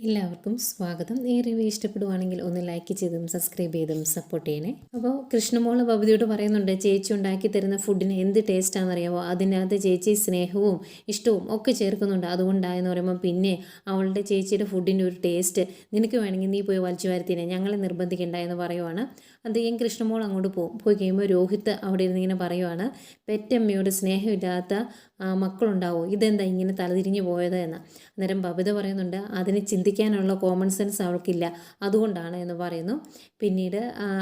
എല്ലാവർക്കും സ്വാഗതം. ഈ റിവ്യൂ ഇഷ്ടപ്പെടുവാണെങ്കിൽ ഒന്ന് ലൈക്ക് ചെയ്തും സബ്സ്ക്രൈബ് ചെയ്തും സപ്പോർട്ട് ചെയ്യണേ. അപ്പോൾ കൃഷ്ണമോള് ഭവതിയോട് പറയുന്നുണ്ട്, ചേച്ചി ഉണ്ടാക്കി തരുന്ന ഫുഡിന് എന്ത് ടേസ്റ്റാണെന്നറിയാമോ, അതിനകത്ത് ചേച്ചി സ്നേഹവും ഇഷ്ടവും ഒക്കെ ചേർക്കുന്നുണ്ട്, അതുകൊണ്ടായെന്ന് പറയുമ്പോൾ പിന്നെ അവളുടെ ചേച്ചിയുടെ ഫുഡിൻ്റെ ഒരു ടേസ്റ്റ് നിനക്ക് വേണമെങ്കിൽ നീ പോയി വലിച്ചു വരുത്തിനെ, ഞങ്ങളെ നിർബന്ധിക്കണ്ട എന്ന് പറയുവാണ്. അദ്ദേഹം കൃഷ്ണമോൾ അങ്ങോട്ട് പോയി കഴിയുമ്പോൾ രോഹിത്ത് അവിടെ ഇരുന്ന് ഇങ്ങനെ പറയുവാണ്, പെറ്റമ്മയോട് സ്നേഹമില്ലാത്ത മക്കളുണ്ടാവോ, ഇതെന്താ ഇങ്ങനെ തലതിരിഞ്ഞ് പോയത് എന്ന്. അന്നേരം ബബിത പറയുന്നുണ്ട്, അതിന് ചിന്തിക്കാനുള്ള കോമൺ സെൻസ് അവൾക്കില്ല, അതുകൊണ്ടാണ് എന്ന് പറയുന്നു. പിന്നീട്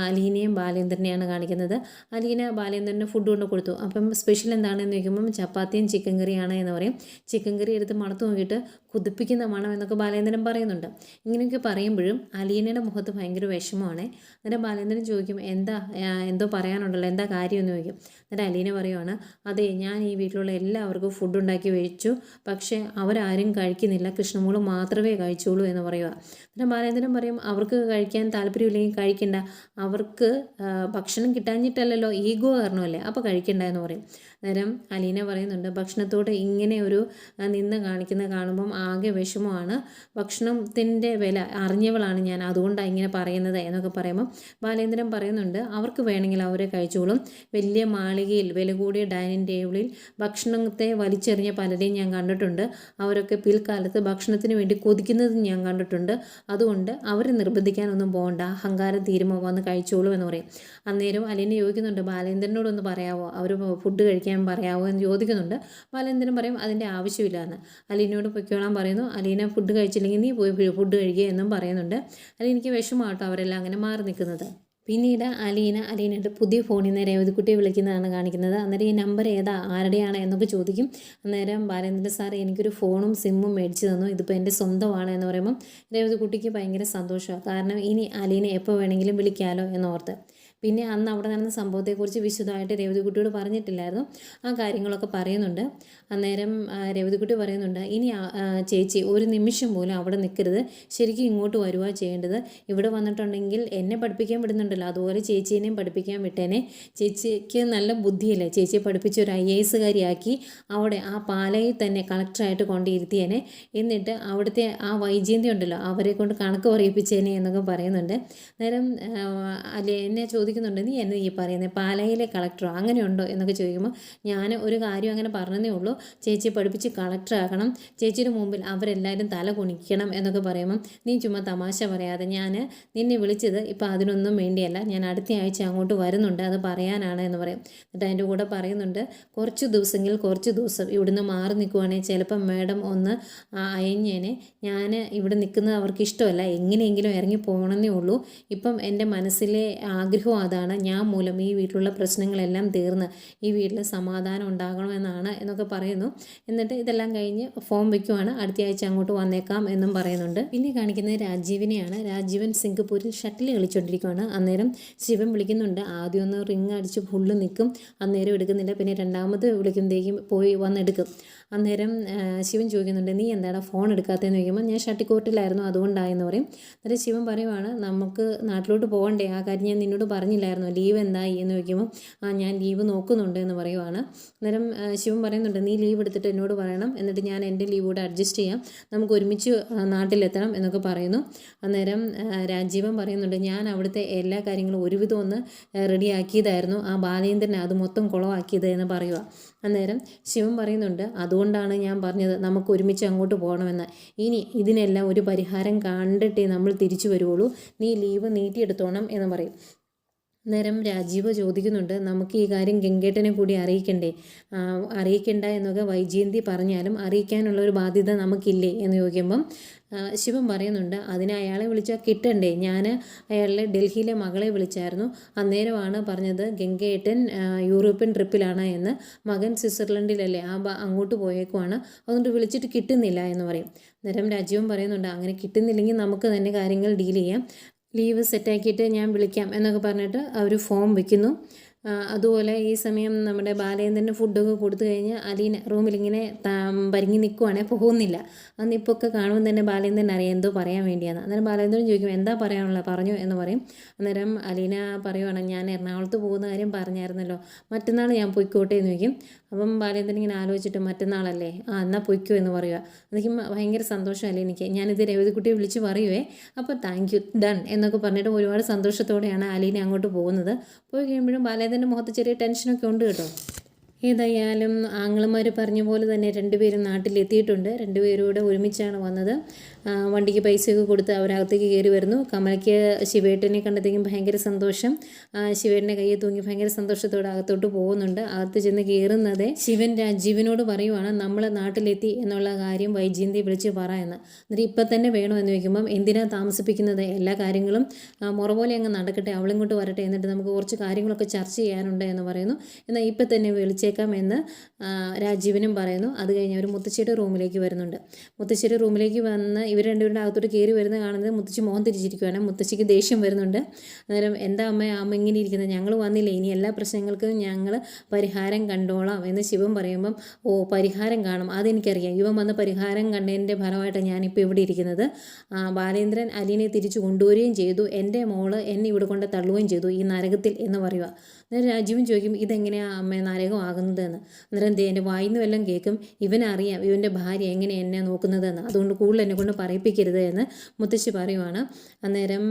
അലീനയും ബാലേന്ദ്രനെയാണ് കാണിക്കുന്നത്. അലീന ബാലേന്ദ്രന് ഫുഡ് കൊണ്ട് കൊടുത്തു. അപ്പം സ്പെഷ്യൽ എന്താണെന്ന് ചോദിക്കുമ്പം ചപ്പാത്തിയും ചിക്കൻ കറിയാണ് എന്ന് പറയും. ചിക്കൻ കറി എടുത്ത് മണത്ത് നോക്കിയിട്ട് കുതിപ്പിക്കുന്ന മണം എന്നൊക്കെ ബാലേന്ദ്രൻ പറയുന്നുണ്ട്. ഇങ്ങനെയൊക്കെ പറയുമ്പോഴും അലീനയുടെ മുഖത്ത് ഭയങ്കര വിഷമമാണ്. എന്നിട്ട് ബാലേന്ദ്രൻ ചോദിക്കും, എന്തോ പറയാനുണ്ടല്ലോ, എന്താ കാര്യം എന്ന് ചോദിക്കും. എന്നിട്ട് അലീന പറയുവാണ്, അതെ, ഞാൻ ഈ വീട്ടിലുള്ള എല്ലാവർക്കും ഫുഡ് ഉണ്ടാക്കി വെച്ചു, പക്ഷേ അവരാരും കഴിക്കുന്നില്ല, കൃഷ്ണമോള് മാത്രമേ കഴിച്ചുള്ളൂ എന്ന് പറയുക. എന്നിട്ട് ബാലേന്ദ്രൻ പറയും, അവർക്ക് കഴിക്കാൻ താല്പര്യമില്ലെങ്കിൽ കഴിക്കണ്ട, അവർക്ക് ഭക്ഷണം കിട്ടാഞ്ഞിട്ടല്ലല്ലോ, ഈഗോ കാരണമല്ലേ, അപ്പോൾ കഴിക്കണ്ട എന്ന് പറയും. നേരം അലീന പറയുന്നുണ്ട്, ഭക്ഷണത്തോട് ഇങ്ങനെ ഒരു നിന്ന് കാണിക്കുന്നത് കാണുമ്പം ആകെ വിഷമമാണ്, ഭക്ഷണത്തിൻ്റെ വില അറിഞ്ഞവളാണ് ഞാൻ, അതുകൊണ്ടാണ് ഇങ്ങനെ പറയുന്നത് എന്നൊക്കെ പറയുമ്പം ബാലേന്ദ്രൻ പറയുന്നുണ്ട്, അവർക്ക് വേണമെങ്കിൽ അവരെ കഴിച്ചോളും, വലിയ മാളികയിൽ വില കൂടിയ ഡൈനിങ് ടേബിളിൽ ഭക്ഷണത്തെ വലിച്ചെറിഞ്ഞ പലരെയും ഞാൻ കണ്ടിട്ടുണ്ട്, അവരൊക്കെ പിൽക്കാലത്ത് ഭക്ഷണത്തിന് വേണ്ടി കൊതിക്കുന്നതും ഞാൻ കണ്ടിട്ടുണ്ട്, അതുകൊണ്ട് അവരെ നിർബന്ധിക്കാനൊന്നും പോകണ്ട, അഹങ്കാരം തീരുമ്പോൾ വന്ന് കഴിച്ചോളൂ എന്ന് പറയും. അന്നേരം അലീന ചോദിക്കുന്നുണ്ട്, ബാലേന്ദ്രനോടൊന്ന് പറയാവോ, അവർ ഫുഡ് കഴിക്കാൻ പറയാവോ എന്ന് ചോദിക്കുന്നുണ്ട്. ബാലേന്ദ്രൻ പറയും, അതിൻ്റെ ആവശ്യമില്ല എന്ന്. അലീനയോട് പൊയ്ക്കോളാൻ പറയുന്നു. അലീന ഫുഡ് കഴിച്ചില്ലെങ്കിൽ നീ പോയി ഫുഡ് കഴിക്കുക എന്നും പറയുന്നുണ്ട്. അലീനയ്ക്ക് വിഷമമാട്ടോ അവരെല്ലാം അങ്ങനെ മാറി നിൽക്കുന്നത്. പിന്നീട് അലീനയുടെ പുതിയ ഫോണിൽ നിന്ന് രേവതിക്കുട്ടിയെ വിളിക്കുന്നതാണ് കാണിക്കുന്നത്. അന്നേരം ഈ നമ്പർ ആരുടെയാണ് എന്നൊക്കെ ചോദിക്കും. അന്നേരം ബാലേന്ദ്രൻ സാർ എനിക്കൊരു ഫോണും സിമ്മും മേടിച്ച് തന്നു, ഇതിപ്പോൾ എൻ്റെ സ്വന്തമാണ് എന്ന് പറയുമ്പം രേവതിക്കുട്ടിക്ക് ഭയങ്കര സന്തോഷമാണ്. കാരണം ഇനി അലീന എപ്പോൾ വേണമെങ്കിലും വിളിക്കാമല്ലോ എന്നോർത്ത്. പിന്നെ അന്ന് അവിടെ നടന്ന സംഭവത്തെക്കുറിച്ച് വിശദമായിട്ട് രേവതിക്കുട്ടിയോട് പറഞ്ഞിട്ടില്ലായിരുന്നു, ആ കാര്യങ്ങളൊക്കെ പറയുന്നുണ്ട്. അന്നേരം രേവതിക്കുട്ടി പറയുന്നുണ്ട്, ഇനി ചേച്ചി ഒരു നിമിഷം പോലും അവിടെ നിൽക്കരുത്, ശരിക്കും ഇങ്ങോട്ട് വരുവാ ചെയ്യേണ്ടത്, ഇവിടെ വന്നിട്ടുണ്ടെങ്കിൽ എന്നെ പഠിപ്പിക്കാൻ വിടുന്നുണ്ടല്ലോ, അതുപോലെ ചേച്ചീനെയും പഠിപ്പിക്കാൻ വിട്ടേനെ, ചേച്ചിക്ക് നല്ല ബുദ്ധിയല്ലേ, ചേച്ചിയെ പഠിപ്പിച്ച് ഒരു IAS കാരിയാക്കി അവിടെ ആ പാലയിൽ തന്നെ കളക്ടറായിട്ട് കൊണ്ടിരുത്തിയേനെ, എന്നിട്ട് അവിടുത്തെ ആ വൈജയന്തി ഉണ്ടല്ലോ അവരെ കൊണ്ട് കണക്ക് പറയിപ്പിച്ചേനെ എന്നൊക്കെ പറയുന്നുണ്ട്. അന്നേരം എന്നെ ചോദിക്കുന്നുണ്ട്, നീ എന്നെ ഈ പറയുന്നത് പാലയിലെ കളക്ടറോ അങ്ങനെയുണ്ടോ എന്നൊക്കെ ചോദിക്കുമ്പോൾ ഞാൻ ഒരു കാര്യം അങ്ങനെ പറഞ്ഞതേ ഉള്ളൂ, ചേച്ചിയെ പഠിപ്പിച്ച് കളക്ടറാക്കണം, ചേച്ചിയുടെ മുമ്പിൽ അവരെല്ലാവരും തല കുണിക്കണം എന്നൊക്കെ പറയുമ്പം നീ ചുമ്മാ തമാശ പറയാതെ, ഞാൻ നിന്നെ വിളിച്ചത് ഇപ്പം അതിനൊന്നും വേണ്ടിയല്ല, ഞാൻ അടുത്ത ആഴ്ച അങ്ങോട്ട് വരുന്നുണ്ട്, അത് പറയാനാണ് എന്ന് പറയും. എന്നിട്ട് അതിൻ്റെ കൂടെ പറയുന്നുണ്ട്, കുറച്ച് ദിവസം ഇവിടുന്ന് മാറി നിൽക്കുവാണെങ്കിൽ ചിലപ്പം മാഡം ഒന്ന് അയഞ്ഞേനെ, ഞാൻ ഇവിടെ നിൽക്കുന്നത് അവർക്ക് ഇഷ്ടമല്ല, എങ്ങനെയെങ്കിലും ഇറങ്ങി പോകണമെന്നേ ഉള്ളൂ, ഇപ്പം എൻ്റെ മനസ്സിലെ ആഗ്രഹം അതാണ്, ഞാൻ മൂലം ഈ വീട്ടിലുള്ള പ്രശ്നങ്ങളെല്ലാം തീർന്ന് ഈ വീട്ടിൽ സമാധാനം ഉണ്ടാകണമെന്നാണ് എന്നൊക്കെ പറയുന്നു. എന്നിട്ട് ഇതെല്ലാം കഴിഞ്ഞ് ഫോം വയ്ക്കുവാണ്, അടുത്ത ആഴ്ച അങ്ങോട്ട് വന്നേക്കാം എന്നും പറയുന്നുണ്ട്. പിന്നെ കാണിക്കുന്നത് രാജീവിനെയാണ്. രാജീവൻ സിംഗപ്പൂരിൽ ഷട്ടിൽ കളിച്ചുകൊണ്ടിരിക്കുകയാണ്. അന്നേരം ശിവൻ വിളിക്കുന്നുണ്ട്, ആദ്യം ഒന്ന് റിങ് അടിച്ച് ഫുള്ള് നിൽക്കും, അന്നേരം എടുക്കുന്നില്ല, പിന്നെ രണ്ടാമത് വിളിക്കുമ്പോഴേക്കും പോയി വന്നെടുക്കും. അന്നേരം ശിവൻ ചോദിക്കുന്നുണ്ട്, നീ എന്താണ് ഫോൺ എടുക്കാത്തതെന്ന് ചോദിക്കുമ്പോൾ ഞാൻ ഷട്ടിൽ കോർട്ടിലായിരുന്നു അതുകൊണ്ടായെന്ന് പറയും. അന്നേരം ശിവൻ പറയുവാണ്, നമുക്ക് നാട്ടിലോട്ട് പോകണ്ടേ, ആ കാര്യം ഞാൻ നിന്നോട് പറഞ്ഞില്ലായിരുന്നു, ലീവ് എന്തായി എന്ന് ചോദിക്കുമ്പോൾ ഞാൻ ലീവ് നോക്കുന്നുണ്ട് എന്ന് പറയുവാണ്. അന്നേരം ശിവൻ പറയുന്നുണ്ട്, നീ ലീവ് എടുത്തിട്ട് എന്നോട് പറയണം, എന്നിട്ട് ഞാൻ എൻ്റെ ലീവ് കൂടെ അഡ്ജസ്റ്റ് ചെയ്യാം, നമുക്ക് ഒരുമിച്ച് നാട്ടിലെത്തണം എന്നൊക്കെ പറയുന്നു. അന്നേരം രാജീവൻ പറയുന്നുണ്ട്, ഞാൻ അവിടുത്തെ എല്ലാ കാര്യങ്ങളും ഒരുവിധം ഒന്ന് റെഡിയാക്കിയതായിരുന്നു, ആ ബാലേന്ദ്രനെ അത് മൊത്തം കുളമാക്കിയത് എന്ന് പറയുക. അന്നേരം ശിവൻ പറയുന്നുണ്ട്, അതുകൊണ്ടാണ് ഞാൻ പറഞ്ഞത് നമുക്ക് ഒരുമിച്ച് അങ്ങോട്ട് പോകണമെന്ന്, ഇനി ഇതിനെല്ലാം ഒരു പരിഹാരം കണ്ടിട്ടേ നമ്മൾ തിരിച്ചു വരുവുള്ളൂ, നീ ലീവ് നീട്ടിയെടുത്തോണം എന്ന് പറയും. നേരം രാജീവ് ചോദിക്കുന്നുണ്ട്, നമുക്ക് ഈ കാര്യം ഗംഗേട്ടനെ കൂടി അറിയിക്കണ്ട എന്നൊക്കെ വൈജയന്തി പറഞ്ഞാലും അറിയിക്കാനുള്ള ഒരു ബാധ്യത നമുക്കില്ലേ എന്ന് ചോദിക്കുമ്പം ശിവൻ പറയുന്നുണ്ട്, അതിന് അയാളെ വിളിച്ചാൽ കിട്ടണ്ടേ, ഞാൻ അയാളുടെ ഡൽഹിയിലെ മകളെ വിളിച്ചായിരുന്നു, അന്നേരമാണ് പറഞ്ഞത് ഗംഗേട്ടൻ യൂറോപ്യൻ ട്രിപ്പിലാണ് എന്ന്, മകൻ സ്വിറ്റ്സർലൻഡിലല്ലേ, അങ്ങോട്ട് പോയേക്കുവാണ്, അതുകൊണ്ട് വിളിച്ചിട്ട് കിട്ടുന്നില്ല എന്ന് പറയും. നേരം രാജീവൻ പറയുന്നുണ്ട്, അങ്ങനെ കിട്ടുന്നില്ലെങ്കിൽ നമുക്ക് തന്നെ കാര്യങ്ങൾ ഡീൽ ചെയ്യാം, ലീവ് സെറ്റാക്കിയിട്ട് ഞാൻ വിളിക്കാം എന്നൊക്കെ പറഞ്ഞിട്ട് അവർ ഫോം വയ്ക്കുന്നു. അതുപോലെ ഈ സമയം നമ്മുടെ ബാലേന്ദ്രന് ഫുഡൊക്കെ കൊടുത്തു കഴിഞ്ഞ് അലീന റൂമിലിങ്ങനെ പരിങ്ങി നിൽക്കുവാണെങ്കിൽ പോകുന്നില്ല. അന്ന് ഇപ്പോൾ ഒക്കെ കാണുമ്പോൾ തന്നെ ബാലേന്ദ്രൻ അറിയാം എന്തോ പറയാൻ വേണ്ടിയാണ്. അന്നേരം ബാലേന്ദ്രൻ ചോദിക്കും എന്താ പറയാനുള്ളത് പറഞ്ഞു എന്ന് പറയും. അന്നേരം അലീന പറയുവാണ് ഞാൻ എറണാകുളത്ത് പോകുന്ന കാര്യം പറഞ്ഞായിരുന്നല്ലോ, മറ്റന്നാൾ ഞാൻ പൊയ്ക്കോട്ടെ എന്ന് ചോദിക്കും. അപ്പം ബാലേന്ദ്രൻ ഇങ്ങനെ ആലോചിച്ചിട്ട് മറ്റന്നാളല്ലേ, എന്നാൽ പൊയ്ക്കോ എന്ന് പറയുക. എനിക്ക് ഭയങ്കര സന്തോഷമല്ലേ എനിക്ക്, ഞാനിത് രേവതിക്കുട്ടിയെ വിളിച്ച് പറയുവേ, അപ്പോൾ താങ്ക് യു ഡൺ എന്നൊക്കെ പറഞ്ഞിട്ട് ഒരുപാട് സന്തോഷത്തോടെയാണ് അലീന അങ്ങോട്ട് പോകുന്നത്. പോയി കഴിയുമ്പോഴും ബാലേന്ദ്രൻ്റെ മുഖത്ത് ചെറിയ ടെൻഷനൊക്കെ ഉണ്ട് കേട്ടോ. ഏതായാലും ആങ്ങളമാർ പറഞ്ഞ പോലെ തന്നെ രണ്ടുപേരും നാട്ടിലെത്തിയിട്ടുണ്ട്. രണ്ടുപേരും ഒരുമിച്ചാണ് വന്നത്. വണ്ടിക്ക് പൈസയൊക്കെ കൊടുത്ത് അവരകത്തേക്ക് കയറി വരുന്നു. കമലയ്ക്ക് ശിവേട്ടനെ കണ്ടത്തേക്കും ഭയങ്കര സന്തോഷം. ശിവേട്ടൻ്റെ കയ്യിൽ തൂങ്ങി ഭയങ്കര സന്തോഷത്തോടെ അകത്തോട്ട് പോകുന്നുണ്ട്. അകത്ത് ചെന്ന് കയറുന്നത് ശിവൻ രാജീവിനോട് പറയുവാണ് നമ്മൾ നാട്ടിലെത്തി എന്നുള്ള കാര്യം വൈജയന്തി വിളിച്ച് പറയുന്നത്. എന്നിട്ട് ഇപ്പം തന്നെ വേണോ എന്ന് ചോദിക്കുമ്പം എന്തിനാ താമസിപ്പിക്കുന്നത്, എല്ലാ കാര്യങ്ങളും മുറ പോലെ അങ്ങ് നടക്കട്ടെ, അവളിങ്ങോട്ട് വരട്ടെ, എന്നിട്ട് നമുക്ക് കുറച്ച് കാര്യങ്ങളൊക്കെ ചർച്ച ചെയ്യാനുണ്ട് എന്ന് പറയുന്നു. എന്നാൽ ഇപ്പം തന്നെ വിളിച്ചേക്കാം എന്ന് രാജീവനും പറയുന്നു. അത് കഴിഞ്ഞ് അവർ മുത്തശ്ശിയുടെ റൂമിലേക്ക് വരുന്നുണ്ട്. മുത്തശ്ശിയുടെ റൂമിലേക്ക് വന്ന് ഇവർ രണ്ടുപേരുടെ അകത്തോട്ട് കയറി വരുന്ന കാണുന്നത് മുത്തശ്ശി മോഹൻ തിരിച്ചിരിക്കുകയാണ്. മുത്തശ്ശിക്ക് ദേഷ്യം വരുന്നുണ്ട്. അന്നേരം എന്താ അമ്മ ഇങ്ങനെ ഇരിക്കുന്നത്, ഞങ്ങൾ വന്നില്ലേ, ഇനി എല്ലാ പ്രശ്നങ്ങൾക്കും ഞങ്ങൾ പരിഹാരം കണ്ടോളാം എന്ന് ശിവൻ പറയുമ്പം പരിഹാരം കാണും, അതെനിക്കറിയാം, ഇവൻ വന്ന് പരിഹാരം കണ്ടതിൻ്റെ ഫലമായിട്ടാണ് ഞാനിപ്പോൾ ഇവിടെ ഇരിക്കുന്നത്. ബാലേന്ദ്രൻ അലീനെ തിരിച്ചു കൊണ്ടുവരികയും ചെയ്തു, എൻ്റെ മോള് എന്നെ ഇവിടെ കൊണ്ട് തള്ളുകയും ചെയ്തു ഈ നരകത്തിൽ എന്ന് പറയുക. അന്നേരം രാജീവൻ ചോദിക്കും ഇതെങ്ങനെയാണ് അമ്മ നരകമാകുന്നതെന്ന്. അന്നേരം എൻ്റെ വായിന്ന് വല്ലതും കേൾക്കും, ഇവനറിയാം ഇവൻ്റെ ഭാര്യ എങ്ങനെ എന്നെ നോക്കുന്നതെന്ന്, അതുകൊണ്ട് കൂടുതൽ എന്നെ കൊണ്ട് പറയിപ്പിക്കരുത് എന്ന് മുത്തശ്ശി പറയുവാണ്. അന്നേരം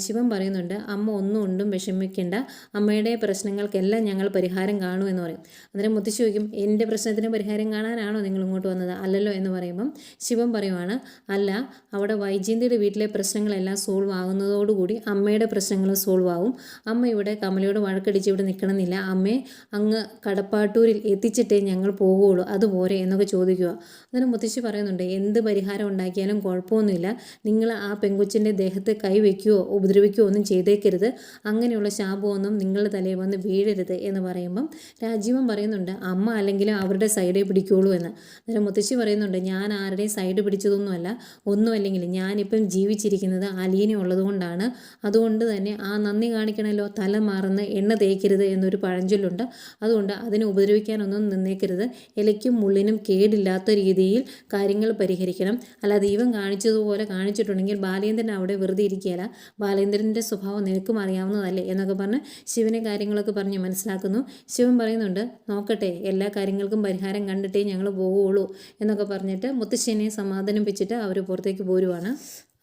ശിവൻ പറയുന്നുണ്ട് അമ്മ ഒന്നും വിഷമിക്കേണ്ട, അമ്മയുടെ പ്രശ്നങ്ങൾക്കെല്ലാം ഞങ്ങൾ പരിഹാരം കാണുമെന്ന് പറയും. അന്നേരം മുത്തശ്ശി ചോദിക്കും എൻ്റെ പ്രശ്നത്തിന് പരിഹാരം കാണാനാണോ നിങ്ങൾ ഇങ്ങോട്ട് വന്നത്, അല്ലല്ലോ എന്ന് പറയുമ്പം ശിവൻ പറയുവാണ് അല്ല, അവിടെ വൈജയന്തിയുടെ വീട്ടിലെ പ്രശ്നങ്ങളെല്ലാം സോൾവ് ആകുന്നതോടുകൂടി അമ്മയുടെ പ്രശ്നങ്ങളും സോൾവ് ആവും. അമ്മ ഇവിടെ കമലയോട് വഴക്കടിച്ച് ഇവിടെ നിൽക്കണമെന്നില്ല, അമ്മയെ അങ്ങ് കടപ്പാട്ടൂരിൽ എത്തിച്ചിട്ടേ ഞങ്ങൾ പോകുകയുള്ളൂ, അതുപോരെ എന്നൊക്കെ ചോദിക്കുക. അന്നേരം മുത്തശ്ശി പറയുന്നുണ്ട് എന്ത് പരിഹാരം ഉണ്ടാക്കിയാലും കുഴപ്പമൊന്നുമില്ല, നിങ്ങൾ ആ പെങ്കൊച്ചിൻ്റെ ദേഹത്ത് കൈവയ്ക്കുകയോ ഉപദ്രവിക്കുകയോ ഒന്നും ചെയ്തേക്കരുത്, അങ്ങനെയുള്ള ശാപമൊന്നും നിങ്ങളുടെ തലയിൽ വന്ന് വീഴരുത് എന്ന് പറയുമ്പം രാജീവൻ പറയുന്നുണ്ട് അമ്മ അല്ലെങ്കിൽ അവരുടെ സൈഡേ പിടിക്കുകയുള്ളൂ എന്ന്. അന്നേരം മുത്തശ്ശി പറയുന്നുണ്ട് ഞാൻ ആരുടെയും സൈഡ് പിടിച്ചതൊന്നുമല്ല, ഒന്നുമല്ലെങ്കിൽ ഞാനിപ്പം ജീവിച്ചിരിക്കുന്നത് അലീന ഉള്ളതുകൊണ്ടാണ്, അതുകൊണ്ട് തന്നെ ആ നന്ദി കാണിക്കണമല്ലോ, തല മാറുന്ന എണ്ണ തേക്കരുത് എന്നൊരു പഴഞ്ചൊല്ലുണ്ട്, അതുകൊണ്ട് അതിനെ ഉപദ്രവിക്കാനൊന്നും നിന്നേക്കരുത്, ഇലയ്ക്കും മുള്ളിനും കേടില്ലാത്ത രീതിയിൽ കാര്യങ്ങൾ പരിഹരിക്കണം, അല്ലാതെ ഇവൻ കാണിച്ചതുപോലെ കാണിച്ചിട്ടുണ്ടെങ്കിൽ ബാലേന്ദ്രൻ അവിടെ വെറുതെ ഇരിക്കുകയില്ല, ബാലേന്ദ്രൻ്റെ സ്വഭാവം നിനക്കും അറിയാവുന്നതല്ലേ എന്നൊക്കെ പറഞ്ഞ് ശിവനെ കാര്യങ്ങളൊക്കെ പറഞ്ഞ് മനസ്സിലാക്കുന്നു. ശിവൻ പറയുന്നുണ്ട് നോക്കട്ടെ, എല്ലാ കാര്യങ്ങൾക്കും പരിഹാരം കണ്ടിട്ടേ ഞങ്ങൾ പോകുകയുള്ളൂ എന്നൊക്കെ പറഞ്ഞിട്ട് മുത്തശ്ശിനെ സമാധാനിപ്പിച്ചിട്ട് അവർ പുറത്തേക്ക് പോരുവാണ്.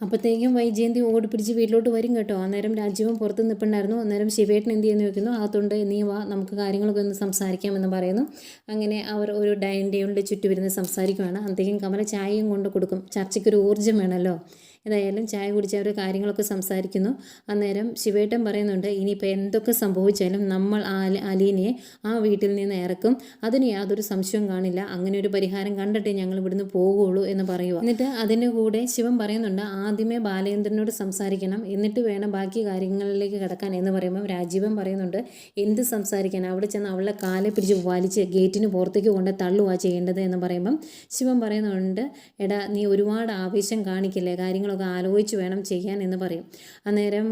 അപ്പോഴത്തേക്കും വൈജയന്തി ഓടിപ്പിടിച്ച് വീട്ടിലോട്ട് വരും കേട്ടോ. അന്നേരം രാജീവൻ പുറത്ത് നിൽപ്പുണ്ടായിരുന്നു. അന്നേരം ശിവേട്ടൻ എന്ത് ചെയ്യുന്നു ചോദിക്കുന്നു, അകത്തുണ്ട്, നീ വാ നമുക്ക് കാര്യങ്ങളൊക്കെ ഒന്ന് സംസാരിക്കാമെന്ന് പറയുന്നു. അങ്ങനെ അവർ ഒരു ഡൈനിങ് ടേബിളിൻ്റെ ചുറ്റുമിരുന്ന് സംസാരിക്കുകയാണ്. അന്നത്തേക്കും കമല ചായയും കൊണ്ട് കൊടുക്കും, ചർച്ചയ്ക്കൊരു ഊർജ്ജം വേണമല്ലോ. ഏതായാലും ചായ കുടിച്ച് അവർ കാര്യങ്ങളൊക്കെ സംസാരിക്കുന്നു. അന്നേരം ശിവേട്ടൻ പറയുന്നുണ്ട് ഇനിയിപ്പോൾ എന്തൊക്കെ സംഭവിച്ചാലും നമ്മൾ അലീനയെ ആ വീട്ടിൽ നിന്ന് ഇറക്കും, അതിന് യാതൊരു സംശയവും കാണില്ല, അങ്ങനെ ഒരു പരിഹാരം കണ്ടിട്ടേ ഞങ്ങൾ ഇവിടുന്ന് പോകുകയുള്ളൂ എന്ന് പറയുക. എന്നിട്ട് അതിൻ്റെ കൂടെ ശിവൻ പറയുന്നുണ്ട് ആദ്യമേ ബാലേന്ദ്രനോട് സംസാരിക്കണം, എന്നിട്ട് വേണം ബാക്കി കാര്യങ്ങളിലേക്ക് കിടക്കാൻ എന്ന് പറയുമ്പോൾ രാജീവൻ പറയുന്നുണ്ട് എന്ത് സംസാരിക്കാൻ, അവിടെ ചെന്ന് അവളെ കാലെ പിടിച്ച് വലിച്ച് ഗേറ്റിന് പുറത്തേക്ക് കൊണ്ട് തള്ളുക ചെയ്യേണ്ടത് എന്ന് പറയുമ്പം ശിവൻ പറയുന്നുണ്ട് എടാ നീ ഒരുപാട് ആവേശം കാണിക്കില്ലേ, കാര്യങ്ങളൊക്കെ ആലോചിച്ച് വേണം ചെയ്യാൻ എന്ന് പറയും. അന്നേരം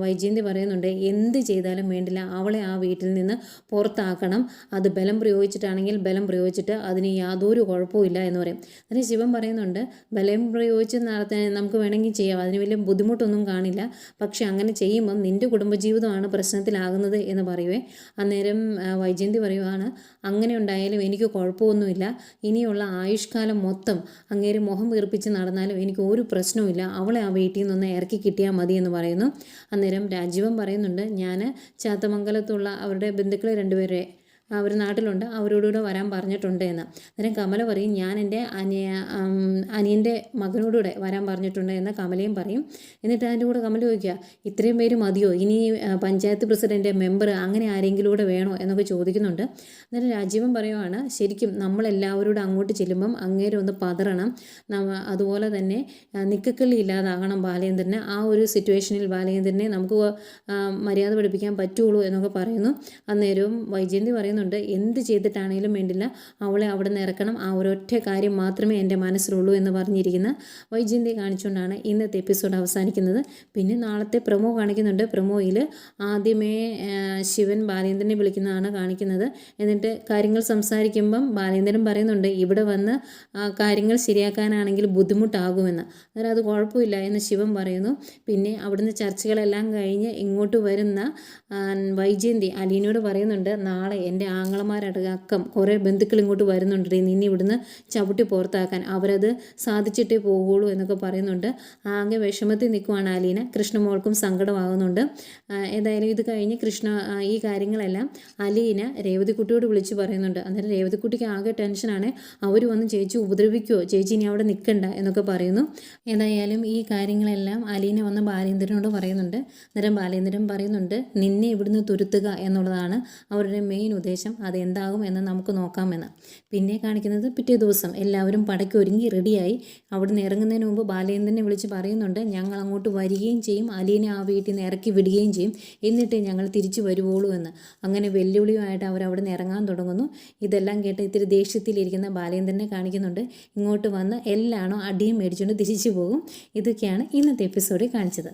വൈജയന്തി പറയുന്നുണ്ട് എന്ത് ചെയ്താലും വേണ്ടില്ല, അവളെ ആ വീട്ടിൽ നിന്ന് പുറത്താക്കണം, അത് ബലം പ്രയോഗിച്ചിട്ടാണെങ്കിൽ ബലം പ്രയോഗിച്ചിട്ട് അതിന് യാതൊരു കുഴപ്പമില്ല എന്ന് പറയും. അന്നേരം ശിവൻ പറയുന്നുണ്ട് ബലം പ്രയോഗിച്ച് നടത്താൻ നമുക്ക് വേണമെങ്കിൽ ചെയ്യാം, അതിന് വലിയ ബുദ്ധിമുട്ടൊന്നും കാണില്ല, പക്ഷെ അങ്ങനെ ചെയ്യുമ്പം നിൻ്റെ കുടുംബജീവിതമാണ് പ്രശ്നത്തിലാകുന്നത് എന്ന് പറയുവേ. അന്നേരം വൈജയന്തി പറയുവാണ് അങ്ങനെ ഉണ്ടായാലും എനിക്ക് കുഴപ്പമൊന്നുമില്ല, ഇനിയുള്ള ആയുഷ്കാലം മൊത്തം അങ്ങേര് മുഖം വീർപ്പിച്ച് നടന്നാലും എനിക്ക് ഒരു പ്രശ്നവുമില്ല, അവളെ ആ വീട്ടിൽ നിന്ന് ഇറക്കി കിട്ടിയാൽ മതി എന്ന് പറയുന്നു. അന്നേരം രാജീവൻ പറയുന്നുണ്ട് ഞാൻ ചാത്തമംഗലത്തുള്ള അവരുടെ ബന്ധുക്കളെ രണ്ടുപേരെ അവർ നാട്ടിലുണ്ട്, അവരോടുകൂടെ വരാൻ പറഞ്ഞിട്ടുണ്ട് എന്ന്. അന്നേരം കമല പറയും ഞാൻ എൻ്റെ അനിയൻ്റെ മകനോടുകൂടെ വരാൻ പറഞ്ഞിട്ടുണ്ട് എന്ന് കമലയും പറയും. എന്നിട്ട് അതിൻ്റെ കൂടെ കമല ചോദിക്കുക ഇത്രയും പേര് മതിയോ, ഇനി പഞ്ചായത്ത് പ്രസിഡൻറ്റ് മെമ്പർ അങ്ങനെ ആരെങ്കിലും കൂടെ വേണോ എന്നൊക്കെ ചോദിക്കുന്നുണ്ട്. അന്നേരം രാജീവൻ പറയുവാണ് ശരിക്കും നമ്മളെല്ലാവരോടും അങ്ങോട്ട് ചെല്ലുമ്പം അങ്ങേരെ ഒന്ന് പതറണം, അതുപോലെ തന്നെ നിക്കക്കള്ളി ഇല്ലാതാകണം ബാലേന്ദ്രന്, ആ ഒരു സിറ്റുവേഷനിൽ ബാലേന്ദ്രനെ നമുക്ക് മര്യാദ പഠിപ്പിക്കാൻ പറ്റുള്ളൂ എന്നൊക്കെ പറയുന്നു. അന്നേരവും വൈജയന്തി പറയുന്നു പറയുന്നുണ്ട്, എന്ത് ചെയ്തിട്ടാണെങ്കിലും വേണ്ടില്ല, അവളെ അവിടെ നിന്ന് ഇറക്കണം, ആ ഒരൊറ്റ കാര്യം മാത്രമേ എൻ്റെ മനസ്സിലുള്ളൂ എന്ന് പറഞ്ഞിരിക്കുന്ന വൈജയന്തിയെ കാണിച്ചുകൊണ്ടാണ് ഇന്നത്തെ എപ്പിസോഡ് അവസാനിക്കുന്നത്. പിന്നെ നാളത്തെ പ്രൊമോ കാണിക്കുന്നുണ്ട്. പ്രൊമോയിൽ ആദ്യമേ ശിവൻ ബാലേന്ദ്രനെ വിളിക്കുന്നതാണ് കാണിക്കുന്നത്. എന്നിട്ട് കാര്യങ്ങൾ സംസാരിക്കുമ്പം ബാലേന്ദ്രൻ പറയുന്നുണ്ട്, ഇവിടെ വന്ന് കാര്യങ്ങൾ ശരിയാക്കാനാണെങ്കിൽ ബുദ്ധിമുട്ടാകുമെന്ന്. അന്നേരം അത് കുഴപ്പമില്ല എന്ന് ശിവൻ പറയുന്നു. പിന്നെ അവിടുന്ന് ചർച്ചകളെല്ലാം കഴിഞ്ഞ് ഇങ്ങോട്ട് വരുന്ന വൈജയന്തി അലീനയോട് പറയുന്നുണ്ട്, നാളെ എൻ്റെ ആങ്ങളമാരടക്കം കുറേ ബന്ധുക്കൾ ഇങ്ങോട്ട് വരുന്നുണ്ട്, നിന്നെ ഇവിടുന്ന് ചവിട്ടി പുറത്താക്കാൻ, അവരത് സാധിച്ചിട്ടേ പോകുള്ളൂ എന്നൊക്കെ പറയുന്നുണ്ട്. ആകെ വിഷമത്തിൽ നിൽക്കുവാണ് അലീന. കൃഷ്ണമോൾക്കും സങ്കടമാകുന്നുണ്ട്. ഏതായാലും ഇത് കഴിഞ്ഞ് ഈ കാര്യങ്ങളെല്ലാം അലീന രേവതിക്കുട്ടിയോട് വിളിച്ച് പറയുന്നുണ്ട്. അന്നേരം രേവതിക്കുട്ടിക്ക് ആകെ ടെൻഷനാണ്. അവർ വന്ന് ചേച്ചി ഉപദ്രവിക്കുമോ, ചേച്ചി ഇനി അവിടെ നിൽക്കണ്ട എന്നൊക്കെ പറയുന്നു. ഏതായാലും ഈ കാര്യങ്ങളെല്ലാം അലീന വന്ന് ബാലേന്ദ്രനോട് പറയുന്നുണ്ട്. അന്നേരം ബാലേന്ദ്രൻ പറയുന്നുണ്ട്, നിന്നെ ഇവിടുന്ന് തുരുത്തുക എന്നുള്ളതാണ് അവരുടെ മെയിൻ ഉദ്ദേശം, അതെന്താകും എന്ന് നമുക്ക് നോക്കാമെന്ന്. പിന്നെ കാണിക്കുന്നത് പിറ്റേ ദിവസം എല്ലാവരും പടയ്ക്ക് ഒരുങ്ങി റെഡിയായി. അവിടുന്ന് ഇറങ്ങുന്നതിന് മുമ്പ് ബാലേന്ദ്രനെ വിളിച്ച് പറയുന്നുണ്ട്, ഞങ്ങൾ അങ്ങോട്ട് വരികയും ചെയ്യും, അലീനെ ആ വീട്ടിൽ നിന്ന് ഇറക്കി വിടുകയും ചെയ്യും, എന്നിട്ടേ ഞങ്ങൾ തിരിച്ചു വരുവുള്ളൂ എന്ന്. അങ്ങനെ വെല്ലുവിളിയുമായിട്ട് അവിടെ നിന്ന് ഇറങ്ങാൻ തുടങ്ങുന്നു. ഇതെല്ലാം കേട്ട് ഇത്തിരി ദേഷ്യത്തിലിരിക്കുന്ന ബാലേന്ദ്രനെ കാണിക്കുന്നുണ്ട്. ഇങ്ങോട്ട് വന്ന് എല്ലാണോ അടിയും മേടിച്ചുകൊണ്ട് തിരിച്ചു പോകും. ഇതൊക്കെയാണ് ഇന്നത്തെ എപ്പിസോഡിൽ കാണിച്ചത്.